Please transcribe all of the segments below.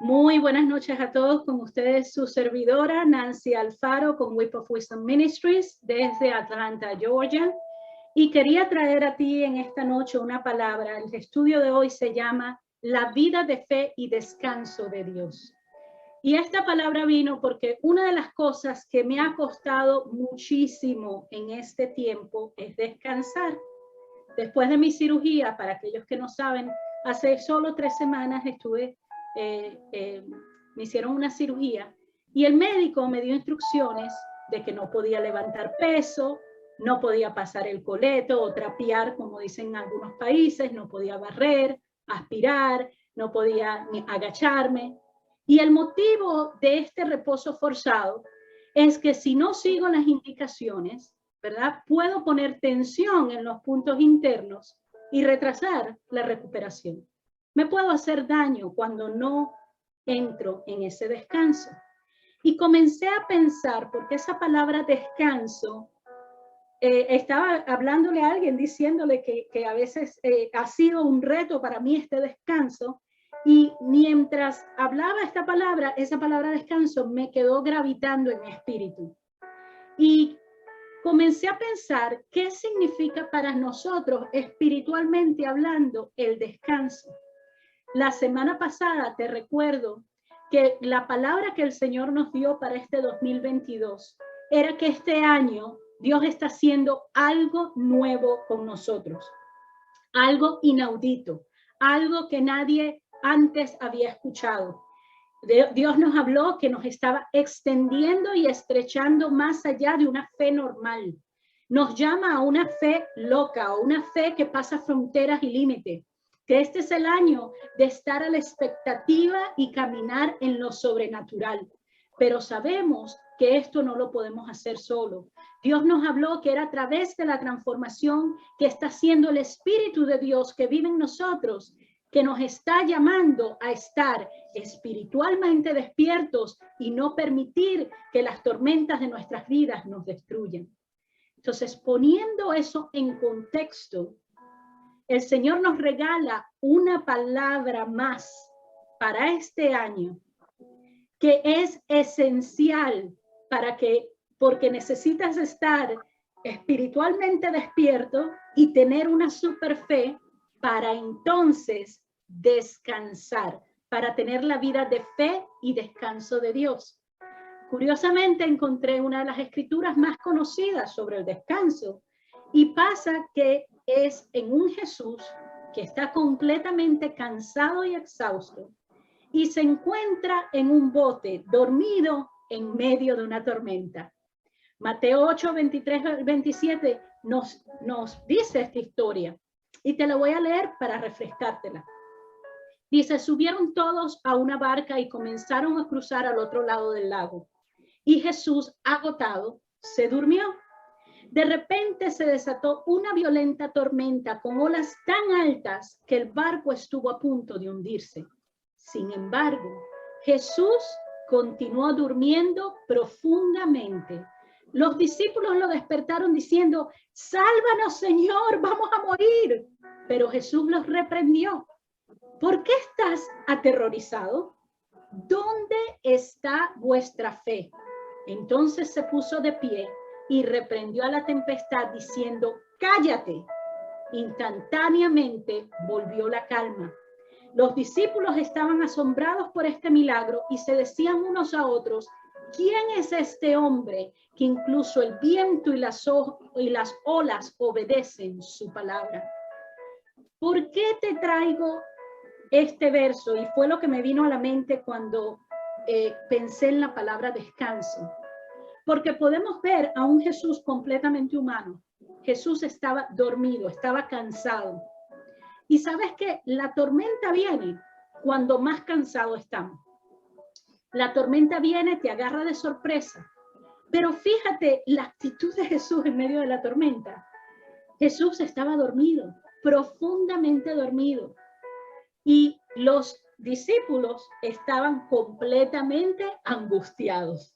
Muy buenas noches a todos, con ustedes su servidora Nancy Alfaro con Whip of Wisdom Ministries desde Atlanta, Georgia. Y quería traer a ti en esta noche una palabra. El estudio de hoy se llama La vida de fe y descanso de Dios. Y esta palabra vino porque una de las cosas que me ha costado muchísimo en este tiempo es descansar. Después de mi cirugía, para aquellos que no saben, hace solo 3 semanas me hicieron una cirugía y el médico me dio instrucciones de que no podía levantar peso, no podía pasar el coleto o trapear, como dicen en algunos países, no podía barrer, aspirar, no podía ni agacharme. Y el motivo de este reposo forzado es que si no sigo las indicaciones, ¿verdad? Puedo poner tensión en los puntos internos y retrasar la recuperación. Me puedo hacer daño cuando no entro en ese descanso. Y comencé a pensar, porque esa palabra descanso, estaba hablándole a alguien, diciéndole que a veces ha sido un reto para mí este descanso. Y mientras hablaba esa palabra descanso me quedó gravitando en mi espíritu. Y comencé a pensar qué significa para nosotros espiritualmente hablando el descanso. La semana pasada te recuerdo que la palabra que el Señor nos dio para este 2022 era que este año Dios está haciendo algo nuevo con nosotros, algo inaudito, algo que nadie antes había escuchado. Dios nos habló que nos estaba extendiendo y estrechando más allá de una fe normal. Nos llama a una fe loca, o una fe que pasa fronteras y límites. Que este es el año de estar a la expectativa y caminar en lo sobrenatural. Pero sabemos que esto no lo podemos hacer solo. Dios nos habló que era a través de la transformación que está haciendo el Espíritu de Dios que vive en nosotros, que nos está llamando a estar espiritualmente despiertos y no permitir que las tormentas de nuestras vidas nos destruyan. Entonces, poniendo eso en contexto, el Señor nos regala una palabra más para este año que es esencial porque necesitas estar espiritualmente despierto y tener una super fe para entonces descansar, para tener la vida de fe y descanso de Dios. Curiosamente encontré una de las escrituras más conocidas sobre el descanso y pasa que es en un Jesús que está completamente cansado y exhausto y se encuentra en un bote dormido en medio de una tormenta. Mateo 8, 23, 27 nos dice esta historia y te la voy a leer para refrescártela. Dice, subieron todos a una barca y comenzaron a cruzar al otro lado del lago. Y Jesús, agotado, se durmió. De repente se desató una violenta tormenta con olas tan altas que el barco estuvo a punto de hundirse. Sin embargo, Jesús continuó durmiendo profundamente. Los discípulos lo despertaron diciendo, sálvanos, Señor, vamos a morir. Pero Jesús los reprendió. ¿Por qué estás aterrorizado? ¿Dónde está vuestra fe? Entonces se puso de pie y reprendió a la tempestad diciendo, cállate. Instantáneamente volvió la calma. Los discípulos estaban asombrados por este milagro y se decían unos a otros, ¿quién es este hombre que incluso el viento y las olas obedecen su palabra? ¿Por qué te traigo este verso? Y fue lo que me vino a la mente cuando pensé en la palabra descanso. Porque podemos ver a un Jesús completamente humano. Jesús estaba dormido, estaba cansado. Y sabes que la tormenta viene cuando más cansado estamos. La tormenta viene, te agarra de sorpresa. Pero fíjate la actitud de Jesús en medio de la tormenta. Jesús estaba dormido, profundamente dormido. Y los discípulos estaban completamente angustiados.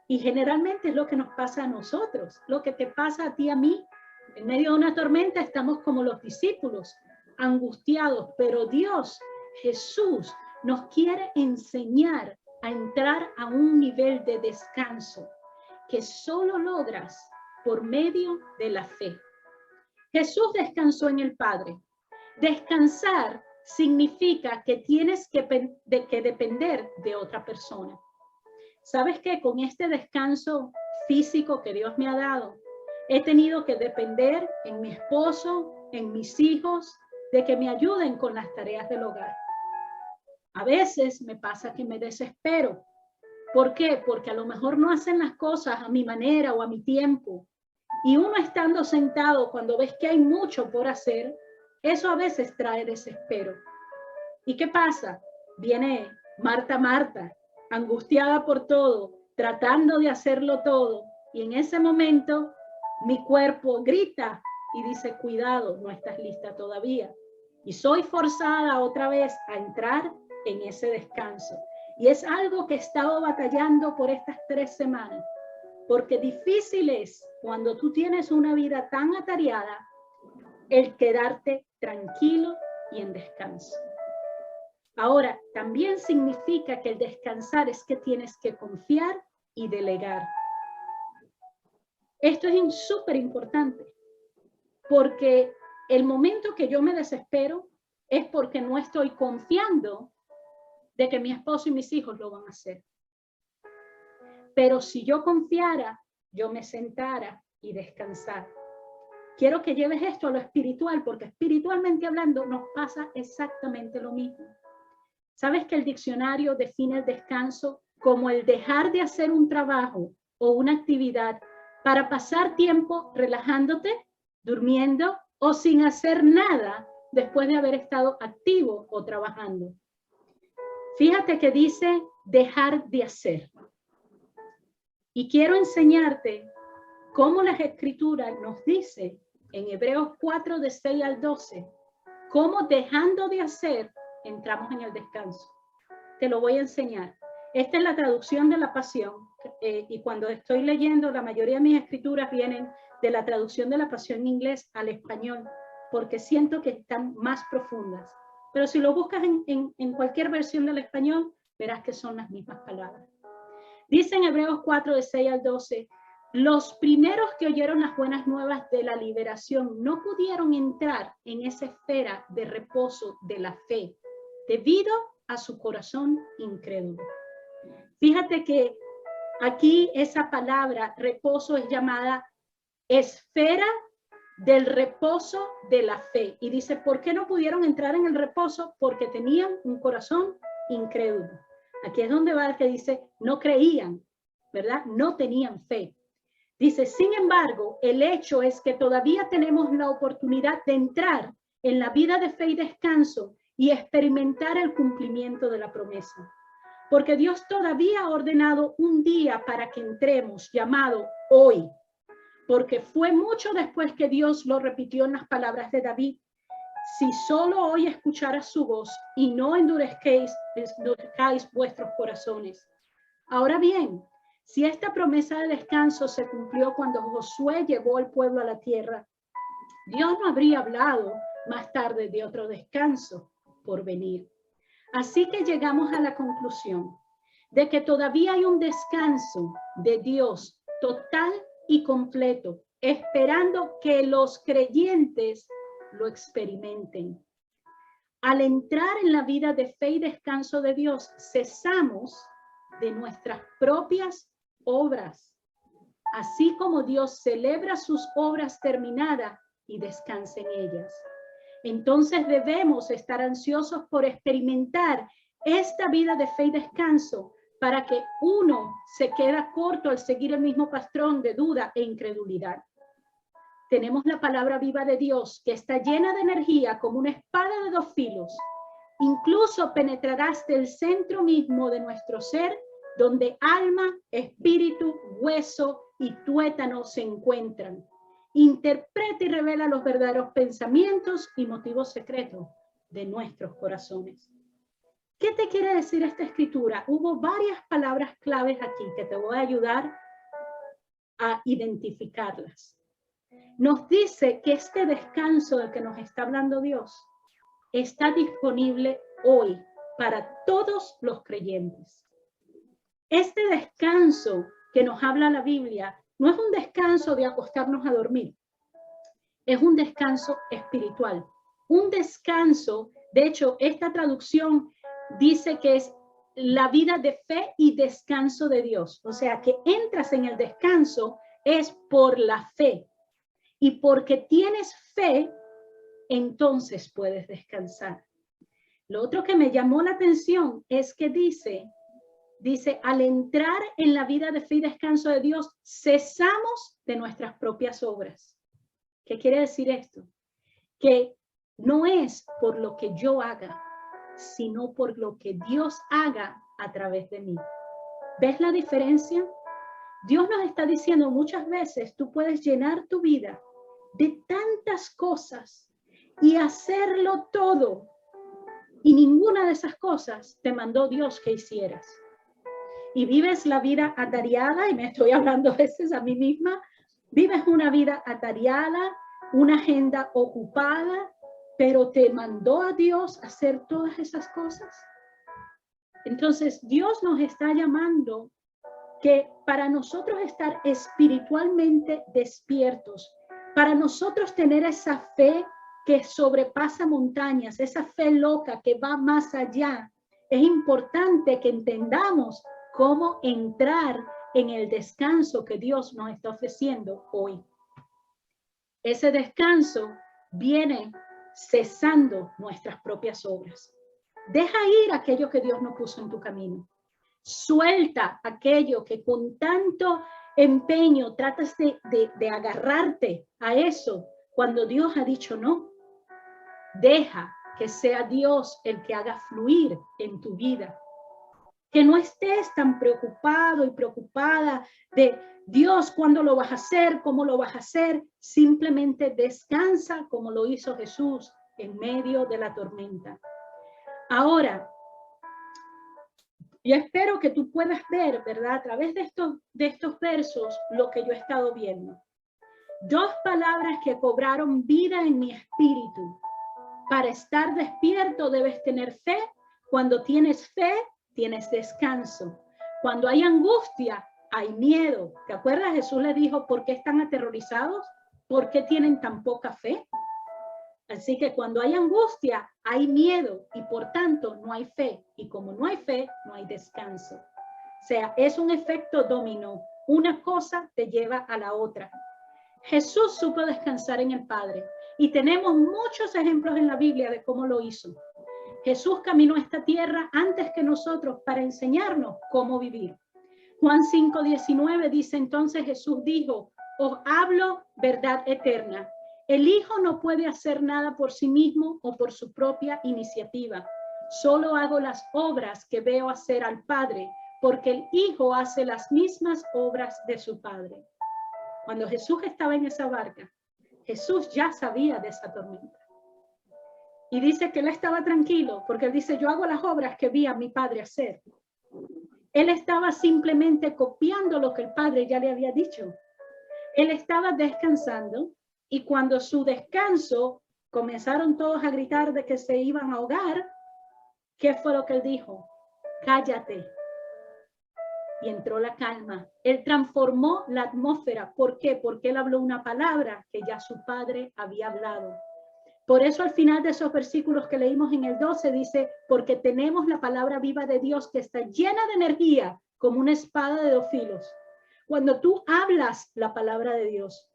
Y generalmente es lo que nos pasa a nosotros, lo que te pasa a ti, a mí. En medio de una tormenta estamos como los discípulos, angustiados, pero Dios, Jesús, nos quiere enseñar a entrar a un nivel de descanso que solo logras por medio de la fe. Jesús descansó en el Padre. Descansar significa que tienes que depender de otra persona. ¿Sabes qué? Con este descanso físico que Dios me ha dado, he tenido que depender en mi esposo, en mis hijos, de que me ayuden con las tareas del hogar. A veces me pasa que me desespero. ¿Por qué? Porque a lo mejor no hacen las cosas a mi manera o a mi tiempo. Y uno estando sentado, cuando ves que hay mucho por hacer, eso a veces trae desespero. ¿Y qué pasa? Viene Marta, angustiada por todo, tratando de hacerlo todo. Y en ese momento mi cuerpo grita y dice, cuidado, no estás lista todavía. Y soy forzada otra vez a entrar en ese descanso. Y es algo que he estado batallando por estas 3 semanas. Porque difícil es cuando tú tienes una vida tan atareada, el quedarte tranquilo y en descanso. Ahora, también significa que el descansar es que tienes que confiar y delegar. Esto es súper importante, porque el momento que yo me desespero es porque no estoy confiando de que mi esposo y mis hijos lo van a hacer. Pero si yo confiara, yo me sentara y descansara. Quiero que lleves esto a lo espiritual, porque espiritualmente hablando nos pasa exactamente lo mismo. ¿Sabes que el diccionario define el descanso como el dejar de hacer un trabajo o una actividad para pasar tiempo relajándote, durmiendo o sin hacer nada después de haber estado activo o trabajando? Fíjate que dice dejar de hacer. Y quiero enseñarte cómo las Escrituras nos dice en Hebreos 4, de 6 al 12, cómo dejando de hacer entramos en el descanso. Te lo voy a enseñar. Esta es la traducción de la Pasión, y cuando estoy leyendo, la mayoría de mis escrituras vienen de la traducción de la Pasión en inglés al español, porque siento que están más profundas. Pero si lo buscas en cualquier versión del español, verás que son las mismas palabras. Dice en Hebreos 4, de 6 al 12, los primeros que oyeron las buenas nuevas de la liberación no pudieron entrar en esa esfera de reposo de la fe, debido a su corazón incrédulo. Fíjate que aquí esa palabra reposo es llamada esfera del reposo de la fe. Y dice, ¿por qué no pudieron entrar en el reposo? Porque tenían un corazón incrédulo. Aquí es donde va el que dice, no creían, ¿verdad? No tenían fe. Dice, sin embargo, el hecho es que todavía tenemos la oportunidad de entrar en la vida de fe y descanso y experimentar el cumplimiento de la promesa. Porque Dios todavía ha ordenado un día para que entremos, llamado hoy. Porque fue mucho después que Dios lo repitió en las palabras de David. Si solo hoy escucharas su voz y no endurezcáis vuestros corazones. Ahora bien, si esta promesa de descanso se cumplió cuando Josué llevó al pueblo a la tierra, Dios no habría hablado más tarde de otro descanso por venir. Así que llegamos a la conclusión de que todavía hay un descanso de Dios total y completo, esperando que los creyentes lo experimenten. Al entrar en la vida de fe y descanso de Dios, cesamos de nuestras propias obras, así como Dios celebra sus obras terminadas y descansa en ellas. Entonces debemos estar ansiosos por experimentar esta vida de fe y descanso, para que uno se queda corto al seguir el mismo patrón de duda e incredulidad. Tenemos la palabra viva de Dios que está llena de energía como una espada de 2 filos. Incluso penetrará hasta el centro mismo de nuestro ser, donde alma, espíritu, hueso y tuétano se encuentran. Interpreta y revela los verdaderos pensamientos y motivos secretos de nuestros corazones. ¿Qué te quiere decir esta escritura? Hubo varias palabras claves aquí que te voy a ayudar a identificarlas. Nos dice que este descanso del que nos está hablando Dios está disponible hoy para todos los creyentes. Este descanso que nos habla la Biblia no es un descanso de acostarnos a dormir, es un descanso espiritual, un descanso. De hecho, esta traducción dice que es la vida de fe y descanso de Dios. O sea, que entras en el descanso es por la fe. Y porque tienes fe, entonces puedes descansar. Lo otro que me llamó la atención es que dice, al entrar en la vida de fe y descanso de Dios, cesamos de nuestras propias obras. ¿Qué quiere decir esto? Que no es por lo que yo haga, sino por lo que Dios haga a través de mí. ¿Ves la diferencia? Dios nos está diciendo muchas veces, tú puedes llenar tu vida de tantas cosas y hacerlo todo, y ninguna de esas cosas te mandó Dios que hicieras. Y vives la vida atareada, y me estoy hablando a veces a mí misma, vives una vida atareada, una agenda ocupada, pero te mandó a Dios a hacer todas esas cosas. Entonces Dios nos está llamando que para nosotros estar espiritualmente despiertos, para nosotros tener esa fe que sobrepasa montañas, esa fe loca que va más allá, es importante que entendamos cómo entrar en el descanso que Dios nos está ofreciendo hoy. Ese descanso viene cesando nuestras propias obras. Deja ir aquello que Dios no puso en tu camino. Suelta aquello que con tanto empeño tratas de agarrarte a eso cuando Dios ha dicho no. Deja que sea Dios el que haga fluir en tu vida. Que no estés tan preocupado y preocupada de Dios, ¿cuándo lo vas a hacer? ¿Cómo lo vas a hacer? Simplemente descansa como lo hizo Jesús en medio de la tormenta. Ahora, yo espero que tú puedas ver, ¿verdad? A través de estos versos, lo que yo he estado viendo. Dos palabras que cobraron vida en mi espíritu. Para estar despierto debes tener fe. Cuando tienes fe, tienes descanso. Cuando hay angustia, hay miedo. ¿Te acuerdas? Jesús le dijo, ¿por qué están aterrorizados? ¿Por qué tienen tan poca fe? Así que cuando hay angustia, hay miedo y por tanto no hay fe. Y como no hay fe, no hay descanso. O sea, es un efecto dominó. Una cosa te lleva a la otra. Jesús supo descansar en el Padre y tenemos muchos ejemplos en la Biblia de cómo lo hizo. Jesús caminó esta tierra antes que nosotros para enseñarnos cómo vivir. Juan 5:19 dice, entonces Jesús dijo, os hablo verdad eterna. El Hijo no puede hacer nada por sí mismo o por su propia iniciativa. Solo hago las obras que veo hacer al Padre, porque el Hijo hace las mismas obras de su Padre. Cuando Jesús estaba en esa barca, Jesús ya sabía de esa tormenta. Y dice que él estaba tranquilo, porque él dice, yo hago las obras que vi a mi Padre hacer. Él estaba simplemente copiando lo que el Padre ya le había dicho. Él estaba descansando y cuando su descanso comenzaron todos a gritar de que se iban a ahogar, ¿qué fue lo que él dijo? Cállate. Y entró la calma. Él transformó la atmósfera. ¿Por qué? Porque él habló una palabra que ya su Padre había hablado. Por eso al final de esos versículos que leímos en el 12 dice, porque tenemos la palabra viva de Dios que está llena de energía como una espada de 2 filos. Cuando tú hablas la palabra de Dios,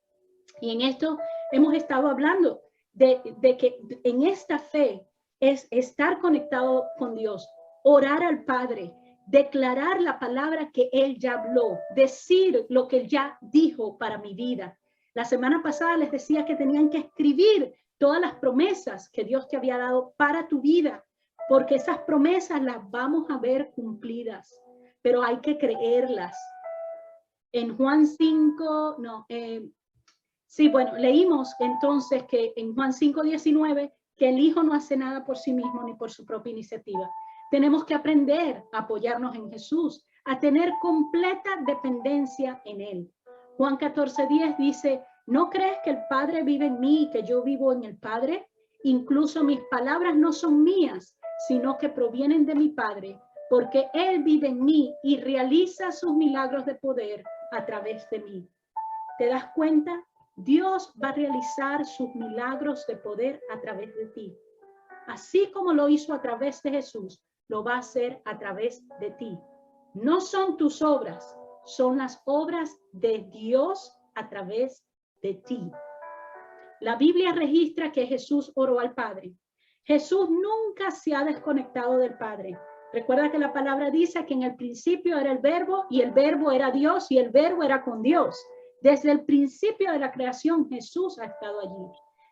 y en esto hemos estado hablando de que en esta fe es estar conectado con Dios, orar al Padre, declarar la palabra que Él ya habló, decir lo que Él ya dijo para mi vida. La semana pasada les decía que tenían que escribir todas las promesas que Dios te había dado para tu vida, porque esas promesas las vamos a ver cumplidas, pero hay que creerlas. En Juan 5, leímos entonces que en Juan 5:19, que el Hijo no hace nada por sí mismo ni por su propia iniciativa. Tenemos que aprender a apoyarnos en Jesús, a tener completa dependencia en Él. Juan 14:10 dice, ¿no crees que el Padre vive en mí y que yo vivo en el Padre? Incluso mis palabras no son mías, sino que provienen de mi Padre, porque Él vive en mí y realiza sus milagros de poder a través de mí. ¿Te das cuenta? Dios va a realizar sus milagros de poder a través de ti. Así como lo hizo a través de Jesús, lo va a hacer a través de ti. No son tus obras, son las obras de Dios a través de ti. La Biblia registra que Jesús oró al Padre. Jesús nunca se ha desconectado del Padre. Recuerda que la palabra dice que en el principio era el verbo y el verbo era Dios y el verbo era con Dios. Desde el principio de la creación Jesús ha estado allí.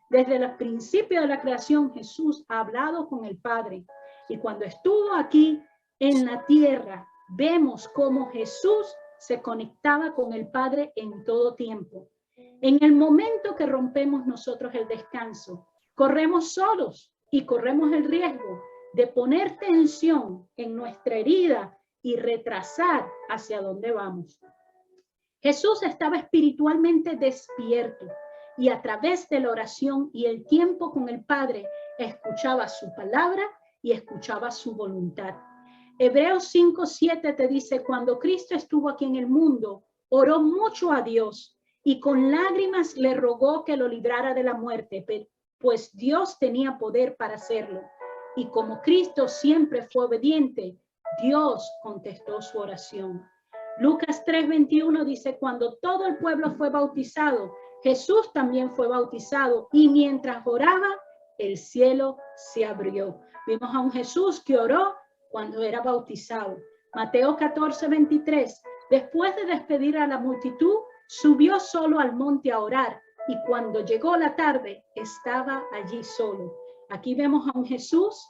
Desde el principio de la creación Jesús ha hablado con el Padre. Y cuando estuvo aquí en la tierra, vemos cómo Jesús se conectaba con el Padre en todo tiempo. En el momento que rompemos nosotros el descanso, corremos solos y corremos el riesgo de poner tensión en nuestra herida y retrasar hacia dónde vamos. Jesús estaba espiritualmente despierto y a través de la oración y el tiempo con el Padre escuchaba su palabra y escuchaba su voluntad. Hebreos 5:7 te dice, cuando Cristo estuvo aquí en el mundo, oró mucho a Dios y con lágrimas le rogó que lo librara de la muerte, pues Dios tenía poder para hacerlo. Y como Cristo siempre fue obediente, Dios contestó su oración. Lucas 3:21 dice, cuando todo el pueblo fue bautizado, Jesús también fue bautizado y mientras oraba, el cielo se abrió. Vimos a un Jesús que oró cuando era bautizado. Mateo 14:23, después de despedir a la multitud, subió solo al monte a orar y cuando llegó la tarde estaba allí solo. Aquí vemos a un Jesús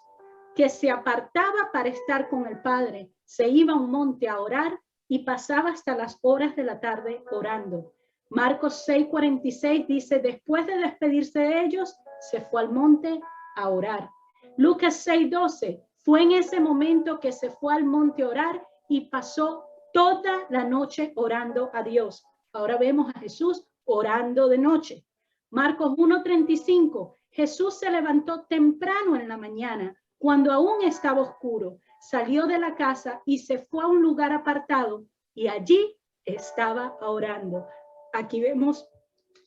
que se apartaba para estar con el Padre, se iba a un monte a orar y pasaba hasta las horas de la tarde orando. Marcos 6:46 dice, después de despedirse de ellos, se fue al monte a orar. Lucas 6:12, fue en ese momento que se fue al monte a orar y pasó toda la noche orando a Dios. Ahora vemos a Jesús orando de noche. Marcos 1:35, Jesús se levantó temprano en la mañana, cuando aún estaba oscuro, salió de la casa y se fue a un lugar apartado y allí estaba orando. Aquí vemos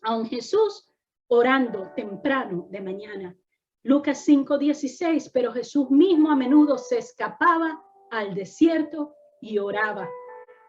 a un Jesús orando temprano de mañana. Lucas 5:16, pero Jesús mismo a menudo se escapaba al desierto y oraba.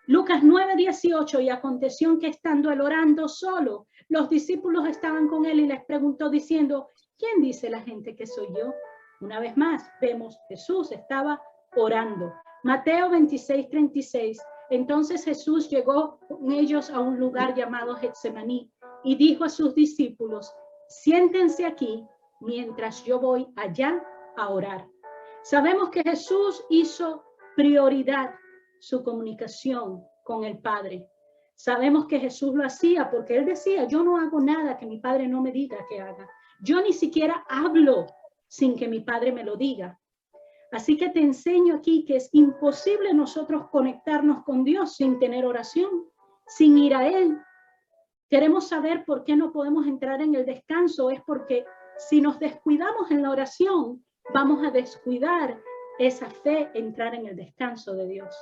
Lucas 9:18, y aconteció que estando él orando solo, los discípulos estaban con él y les preguntó diciendo, ¿quién dice la gente que soy yo? Una vez más, vemos Jesús estaba orando. Mateo 26:36, entonces Jesús llegó con ellos a un lugar llamado Getsemaní y dijo a sus discípulos, siéntense aquí mientras yo voy allá a orar. Sabemos que Jesús hizo prioridad su comunicación con el Padre. Sabemos que Jesús lo hacía porque él decía, yo no hago nada que mi Padre no me diga que haga. Yo ni siquiera hablo sin que mi Padre me lo diga. Así que te enseño aquí que es imposible nosotros conectarnos con Dios sin tener oración, sin ir a Él. Queremos saber por qué no podemos entrar en el descanso. Es porque si nos descuidamos en la oración, vamos a descuidar esa fe, entrar en el descanso de Dios.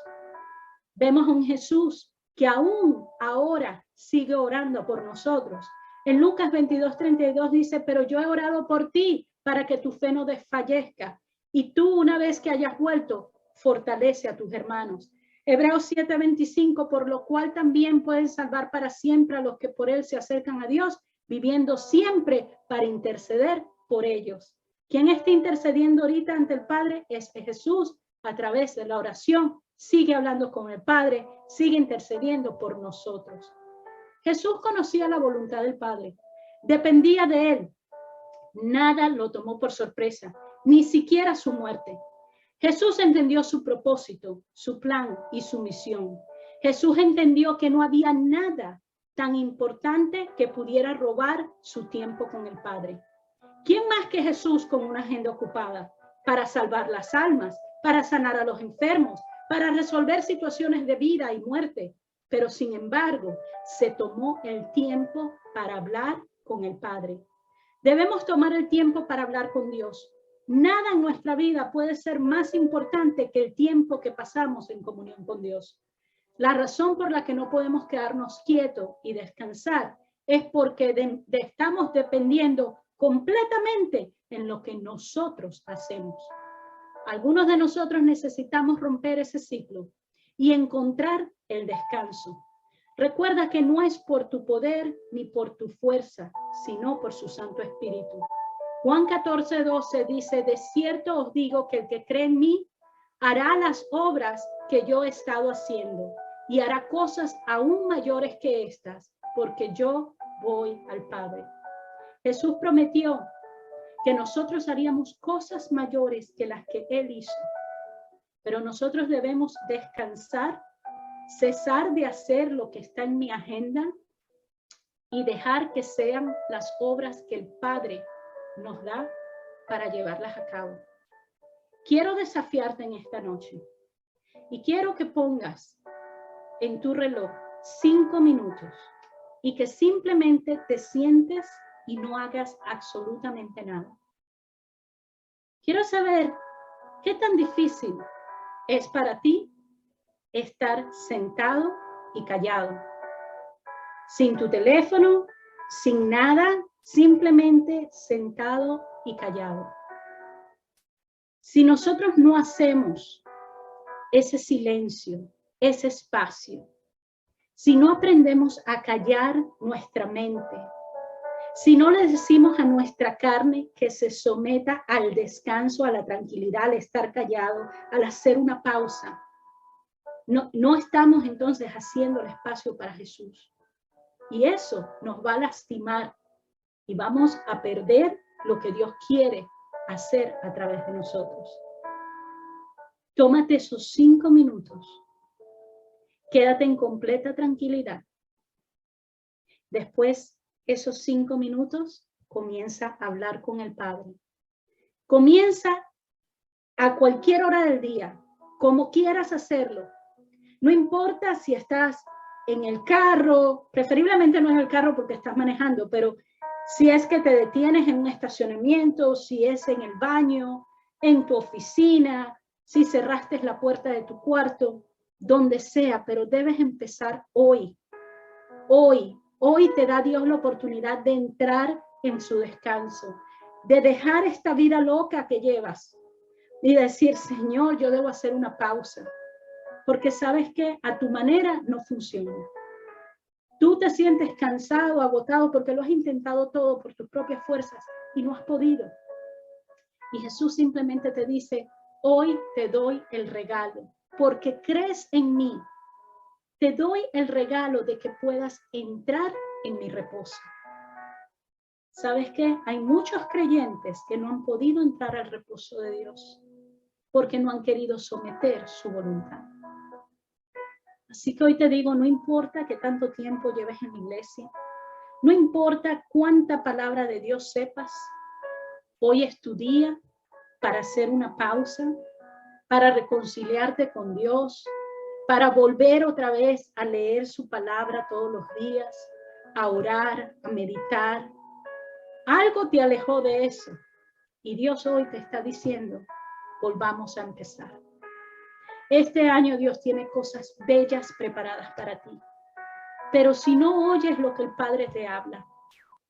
Vemos a un Jesús que aún ahora sigue orando por nosotros. En Lucas 22:32 dice, pero yo he orado por ti para que tu fe no desfallezca. Y tú, una vez que hayas vuelto, fortalece a tus hermanos. Hebreos 7:25, por lo cual también pueden salvar para siempre a los que por él se acercan a Dios, viviendo siempre para interceder por ellos. ¿Quién está intercediendo ahorita ante el Padre? Es Jesús a través de la oración. Sigue hablando con el Padre, sigue intercediendo por nosotros. Jesús conocía la voluntad del Padre, dependía de él. Nada lo tomó por sorpresa, ni siquiera su muerte. Jesús entendió su propósito, su plan y su misión. Jesús entendió que no había nada tan importante que pudiera robar su tiempo con el Padre. ¿Quién más que Jesús con una agenda ocupada para salvar las almas, para sanar a los enfermos, para resolver situaciones de vida y muerte? Pero sin embargo, se tomó el tiempo para hablar con el Padre. Debemos tomar el tiempo para hablar con Dios. Nada en nuestra vida puede ser más importante que el tiempo que pasamos en comunión con Dios. La razón por la que no podemos quedarnos quietos y descansar es porque estamos dependiendo completamente en lo que nosotros hacemos. Algunos de nosotros necesitamos romper ese ciclo y encontrar el descanso. Recuerda que no es por tu poder ni por tu fuerza, sino por su Santo Espíritu. Juan 14:12 dice, de cierto os digo que el que cree en mí hará las obras que yo he estado haciendo y hará cosas aún mayores que estas, porque yo voy al Padre. Jesús prometió que nosotros haríamos cosas mayores que las que Él hizo, pero nosotros debemos descansar, cesar de hacer lo que está en mi agenda y dejar que sean las obras que el Padre nos da para llevarlas a cabo. Quiero desafiarte en esta noche y quiero que pongas en tu reloj 5 minutos y que simplemente te sientes y no hagas absolutamente nada. Quiero saber qué tan difícil es para ti estar sentado y callado, sin tu teléfono, sin nada, simplemente sentado y callado. Si nosotros no hacemos ese silencio, ese espacio, si no aprendemos a callar nuestra mente, si no le decimos a nuestra carne que se someta al descanso, a la tranquilidad, al estar callado, al hacer una pausa, no estamos entonces haciendo el espacio para Jesús. Y eso nos va a lastimar y vamos a perder lo que Dios quiere hacer a través de nosotros. Tómate esos 5 minutos. Quédate en completa tranquilidad. Después, esos 5 minutos, comienza a hablar con el Padre. Comienza a cualquier hora del día, como quieras hacerlo. No importa si estás en el carro, preferiblemente no en el carro porque estás manejando, pero si es que te detienes en un estacionamiento, si es en el baño, en tu oficina, si cerraste la puerta de tu cuarto, donde sea, pero debes empezar hoy. Hoy te da Dios la oportunidad de entrar en su descanso, de dejar esta vida loca que llevas y decir, Señor, yo debo hacer una pausa, porque sabes que a tu manera no funciona. Tú te sientes cansado, agotado, porque lo has intentado todo por tus propias fuerzas y no has podido. Y Jesús simplemente te dice, hoy te doy el regalo, porque crees en mí. Te doy el regalo de que puedas entrar en mi reposo. ¿Sabes qué? Hay muchos creyentes que no han podido entrar al reposo de Dios porque no han querido someter su voluntad. Así que hoy te digo, no importa que tanto tiempo lleves en la iglesia, no importa cuánta palabra de Dios sepas, hoy es tu día para hacer una pausa, para reconciliarte con Dios, para volver otra vez a leer su palabra todos los días, a orar, a meditar. Algo te alejó de eso y Dios hoy te está diciendo, volvamos a empezar. Este año Dios tiene cosas bellas preparadas para ti, pero si no oyes lo que el Padre te habla,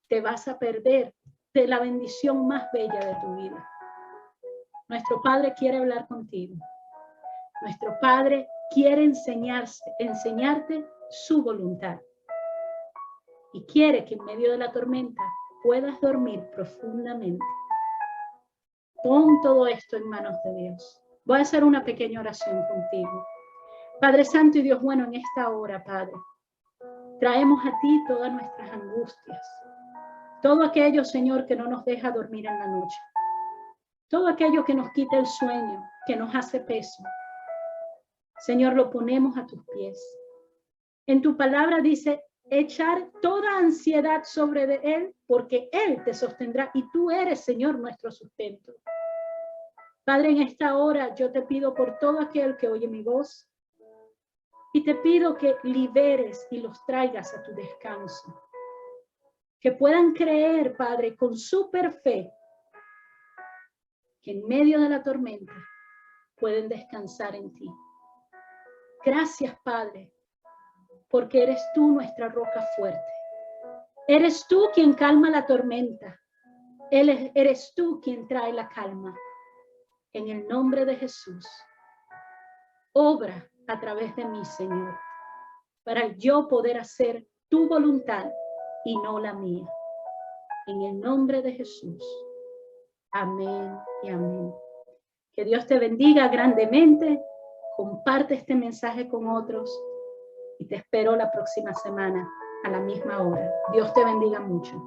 te vas a perder de la bendición más bella de tu vida. Nuestro Padre quiere hablar contigo. Nuestro Padre quiere enseñarte su voluntad. Y quiere que en medio de la tormenta puedas dormir profundamente. Pon todo esto en manos de Dios. Voy a hacer una pequeña oración contigo. Padre Santo y Dios bueno, en esta hora, Padre, traemos a ti todas nuestras angustias. Todo aquello, Señor, que no nos deja dormir en la noche. Todo aquello que nos quita el sueño, que nos hace peso. Señor, lo ponemos a tus pies. En tu palabra dice, echar toda ansiedad sobre de Él, porque Él te sostendrá y tú eres, Señor, nuestro sustento. Padre, en esta hora yo te pido por todo aquel que oye mi voz y te pido que liberes y los traigas a tu descanso. Que puedan creer, Padre, con super fe, que en medio de la tormenta pueden descansar en ti. Gracias, Padre, porque eres tú nuestra roca fuerte. Eres tú quien calma la tormenta. Eres tú quien trae la calma. En el nombre de Jesús, obra a través de mí, Señor, para yo poder hacer tu voluntad y no la mía. En el nombre de Jesús. Amén y amén. Que Dios te bendiga grandemente. Comparte este mensaje con otros y te espero la próxima semana a la misma hora. Dios te bendiga mucho.